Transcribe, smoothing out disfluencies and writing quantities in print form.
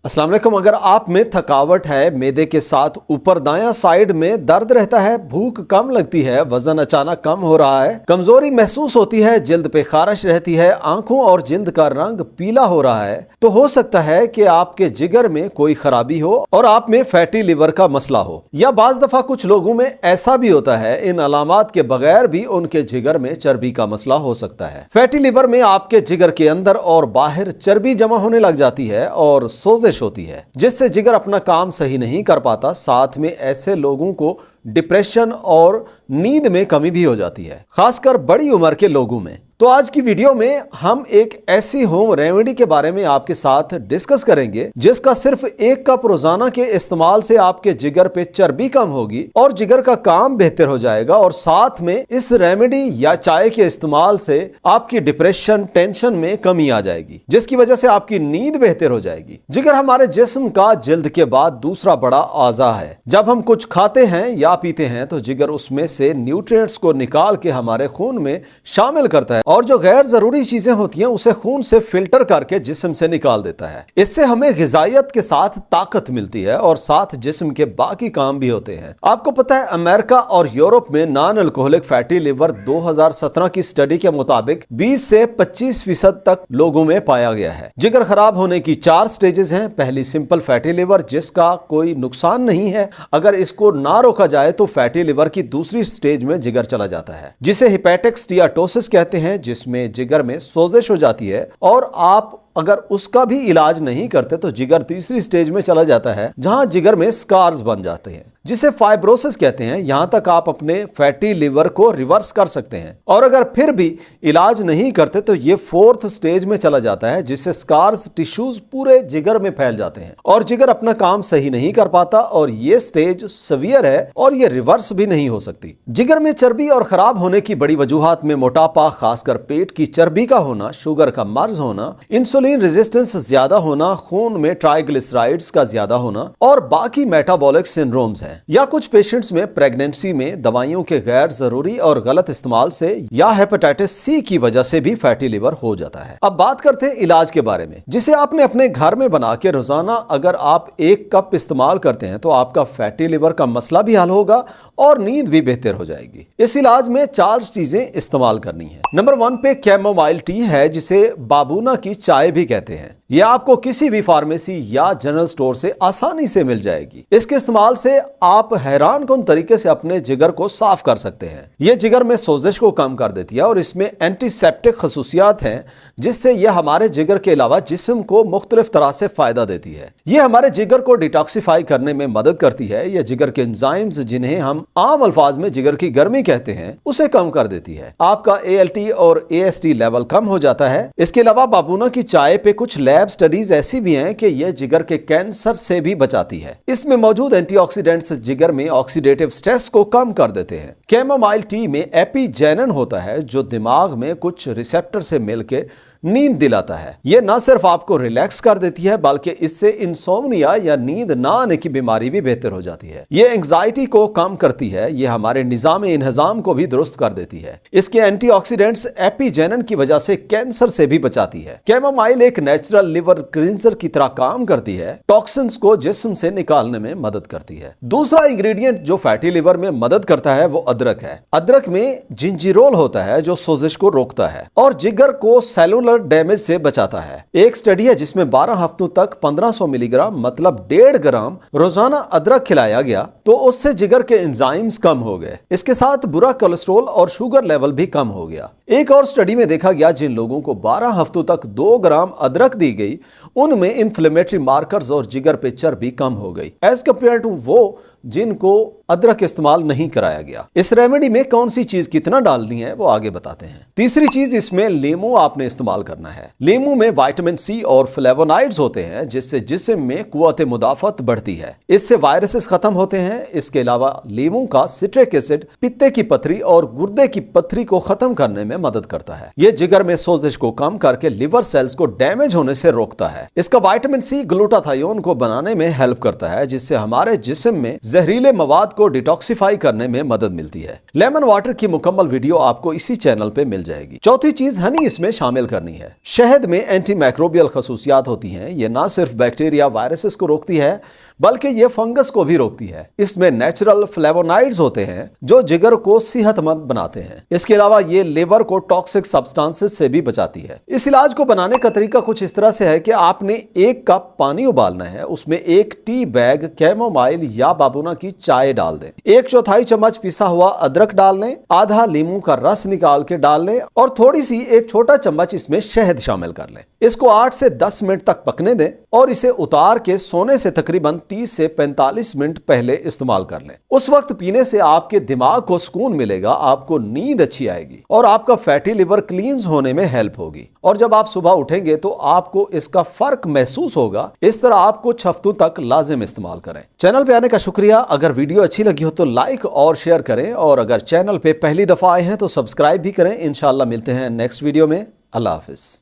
अस्सलाम वालेकुम। अगर आप में थकावट है, मैदे के साथ ऊपर दायां साइड में दर्द रहता है, भूख कम लगती है, वजन अचानक कम हो रहा है, कमजोरी महसूस होती है, जल्द पे खारिश रहती है, आंखों और जल्द का रंग पीला हो रहा है, तो हो सकता है कि आपके जिगर में कोई खराबी हो और आप में फैटी लिवर का मसला हो। या बाज दफा कुछ लोगों में ऐसा भी होता है, इन अलामात के बगैर भी उनके जिगर में चर्बी का मसला हो सकता है। फैटी लिवर में आपके जिगर के अंदर और बाहर चर्बी जमा होने लग जाती है और सोजिश होती है, जिससे जिगर अपना काम सही नहीं कर पाता। साथ में ऐसे लोगों को डिप्रेशन और नींद में कमी भी हो जाती है, खासकर बड़ी उम्र के लोगों में। तो आज की वीडियो में हम एक ऐसी होम रेमेडी के बारे में आपके साथ डिस्कस करेंगे जिसका सिर्फ 1 कप रोजाना के इस्तेमाल से आपके जिगर पे चर्बी कम होगी और जिगर का काम बेहतर हो जाएगा। और साथ में इस रेमेडी या चाय के इस्तेमाल से आपकी डिप्रेशन, टेंशन में कमी आ जाएगी, जिसकी वजह से आपकी नींद बेहतर हो जाएगी। जिगर हमारे जिस्म का जल्द के बाद दूसरा बड़ा आज़ा है। जब हम कुछ खाते हैं या पीते हैं तो जिगर उसमें से न्यूट्रिएंट्स को निकाल के हमारे खून में शामिल करता है और जो गैर जरूरी चीजें होती हैं उसे खून से फिल्टर करके जिस्म से निकाल देता है। इससे हमें ग़िज़ाइयत के साथ ताकत मिलती है और साथ जिस्म के बाकी काम भी होते हैं। आपको पता है, अमेरिका और यूरोप में नॉन अल्कोहलिक फैटी लिवर 2017 की स्टडी के मुताबिक 20 से 25% तक लोगों में पाया गया है। जिगर खराब होने की 4 स्टेजेस हैं। पहली सिंपल फैटी लिवर, जिसका कोई नुकसान नहीं है। अगर इसको ना रोका जाए तो फैटी लिवर की दूसरी स्टेज में जिगर चला जाता है, जिसे हेपेटिक स्टीयाटोसिस कहते हैं, जिसमें जिगर में सोजिश हो जाती है। और आप अगर उसका भी इलाज नहीं करते तो जिगर तीसरी स्टेज में चला जाता है, जहां जिगर में स्कार्स बन जाते हैं, जिसे फाइब्रोसिस कहते हैं। यहां तक आप अपने फैटी लिवर को रिवर्स कर सकते हैं। और अगर फिर भी इलाज नहीं करते तो ये 4th स्टेज में चला जाता है, जिससे स्कार्स टिश्यूज पूरे जिगर में फैल जाते हैं और जिगर अपना काम सही नहीं कर पाता। और ये स्टेज सीवियर है और ये रिवर्स भी नहीं हो सकती। जिगर में चर्बी और खराब होने की बड़ी वजूहात में मोटापा, खासकर पेट की चर्बी का होना, शुगर का मर्ज होना, इंसुलिन रेजिस्टेंस ज्यादा होना, खून में ट्राइग्लिसराइड्स का ज्यादा होना और बाकी मेटाबॉलिक सिंड्रोम्स हैं। या कुछ पेशेंट्स में प्रेगनेंसी में दवाइयों के गैर जरूरी और गलत इस्तेमाल से या हेपेटाइटिस सी की वजह से भी फैटी लिवर हो जाता है। अब बात करते हैं इलाज के बारे में, जिसे आपने अपने घर में बना के रोजाना अगर आप 1 कप इस्तेमाल करते हैं तो आपका फैटी लिवर का मसला भी हल होगा और नींद भी बेहतर हो जाएगी। इस इलाज में 4 चीजें इस्तेमाल करनी है। नंबर 1 पे कैमोमाइल टी है, जिसे बाबूना की चाय भी कहते हैं। यह आपको किसी भी फार्मेसी या जनरल स्टोर से आसानी से मिल जाएगी। इसके इस्तेमाल से आप हैरान कुन तरीके से अपने जिगर को साफ कर सकते हैं। यह जिगर में सोजिश को कम कर देती है और इसमें एंटीसेप्टिक खसूसियात हैं, जिससे यह हमारे जिगर के अलावा जिस्म को मुख्तलिफ तरह से फायदा देती है। यह हमारे जिगर को डिटॉक्सिफाई करने में मदद करती है। यह जिगर के एंजाइम्स, जिन्हें हम आम अल्फाज में जिगर की गर्मी कहते हैं, उसे कम कर देती है। आपका ALT और AST लेवल कम हो जाता है। इसके अलावा बाबूना की चाय पे कुछ लैब स्टडीज ऐसी भी हैं कि यह जिगर के कैंसर से भी बचाती है। इसमें मौजूद एंटीऑक्सीडेंट्स जिगर में ऑक्सीडेटिव स्ट्रेस को कम कर देते हैं। कैमोमाइल टी में एपिजेनिन होता है, जो दिमाग में कुछ रिसेप्टर से मिलके नींद दिलाता है। यह न सिर्फ आपको रिलैक्स कर देती है, बल्कि इससे इंसोम्निया या नींद ना आने की बीमारी भी बेहतर हो जाती है। यह एंजाइटी को कम करती है। यह हमारे निजाम इंहजाम को भी दुरुस्त कर देती है। इसके एंटीऑक्सीडेंट्स एपिजेनिन की वजह से कैंसर से भी बचाती है। कैमोमाइल एक नेचुरल लिवर क्लींजर की तरह काम करती है, टॉक्सिन्स को जिस्म से निकालने में मदद करती है। दूसरा इंग्रेडिएंट जो फैटी लिवर में मदद करता है वो अदरक है। अदरक में जिंजीरोल होता है, जो सोजिश को रोकता है और जिगर को सेलुलर डैमेज से बचाता है। एक स्टडी है जिसमें 12 हफ्तों तक 1500 मिलीग्राम मतलब 1.5 ग्राम रोजाना अदरक खिलाया गया, तो उससे जिगर के एंजाइम्स कम हो गए। इसके साथ बुरा कोलेस्ट्रॉल और शुगर लेवल भी कम हो गया। एक और स्टडी में देखा गया, जिन लोगों को 12 हफ्तों तक 2 ग्राम अदरक दी गई, उनमें इन्फ्लेमेटरी मार्कर्स और जिगर पे चर्बी कम हो गई एज कंपेयर टू वो जिनको अदरक इस्तेमाल नहीं कराया गया। इस रेमेडी में कौन सी चीज कितना डालनी है वो आगे बताते हैं। तीसरी चीज, इसमें लीमू आपने इस्तेमाल करना है। लीमू में विटामिन सी और फ्लेवोनाइड्स होते हैं, जिससे जिस्म में कुव्वत मुदाफत बढ़ती है। इससे वायरसेस खत्म होते हैं। इसके अलावा लीमू का सिट्रिक एसिड पित्ते की पथरी और गुर्दे की पथरी को खत्म करने में मदद करता है। यह जिगर में सोजिश को कम करके लिवर सेल्स को डैमेज होने से रोकता है। इसका विटामिन सी ग्लूटाथायोन को बनाने में हेल्प करता है, जिससे हमारे जिस्म में जहरीले मवाद को डिटॉक्सिफाई करने में मदद मिलती है। लेमन वाटर की मुकम्मल वीडियो आपको इसी चैनल पे मिल जाएगी। चौथी चीज, हनी इसमें शामिल करनी करनी है। शहद में एंटी माइक्रोबियल खसूसियात होती हैं। ये ना सिर्फ बैक्टीरिया वायरसेस को रोकती है बल्कि ये फंगस को भी रोकती है। इसमें नेचुरल फ्लेवोनाइड्स होते हैं जो जिगर को सेहतमंद बनाते हैं। इसके अलावा ये लिवर को टॉक्सिक सब्सटेंसेस से भी बचाती है। इस इलाज को बनाने का तरीका कुछ इस तरह से है कि आपने 1 कप पानी उबालना है, उसमें 1 टी बैग कैमोमाइल या बाबूना की चाय डाल दें, 1/4 चम्मच पिसा हुआ अदरक डाल लें, आधा नींबू का रस निकाल के डाल लें और थोड़ी सी 1 छोटा चम्मच इसमें शहद शामिल कर लें। इसको 8 से 10 मिनट तक पकने दें और इसे उतार के सोने से तकरीबन 30 से 45 मिनट पहले इस्तेमाल कर लें। उस वक्त पीने से आपके दिमाग को सुकून मिलेगा, आपको नींद अच्छी आएगी और आपका फैटी लिवर क्लींस होने में हेल्प होगी। और जब आप सुबह उठेंगे तो आपको इसका फर्क महसूस होगा। इस तरह आप कुछ हफ्तों तक लाजिम इस्तेमाल करें। चैनल पे आने का शुक्रिया। अगर वीडियो अच्छी लगी हो तो लाइक और शेयर करें और अगर चैनल पे पहली दफा आए हैं तो सब्सक्राइब भी करें। इंशाल्लाह मिलते हैं नेक्स्ट वीडियो में। अल्लाह हाफिज।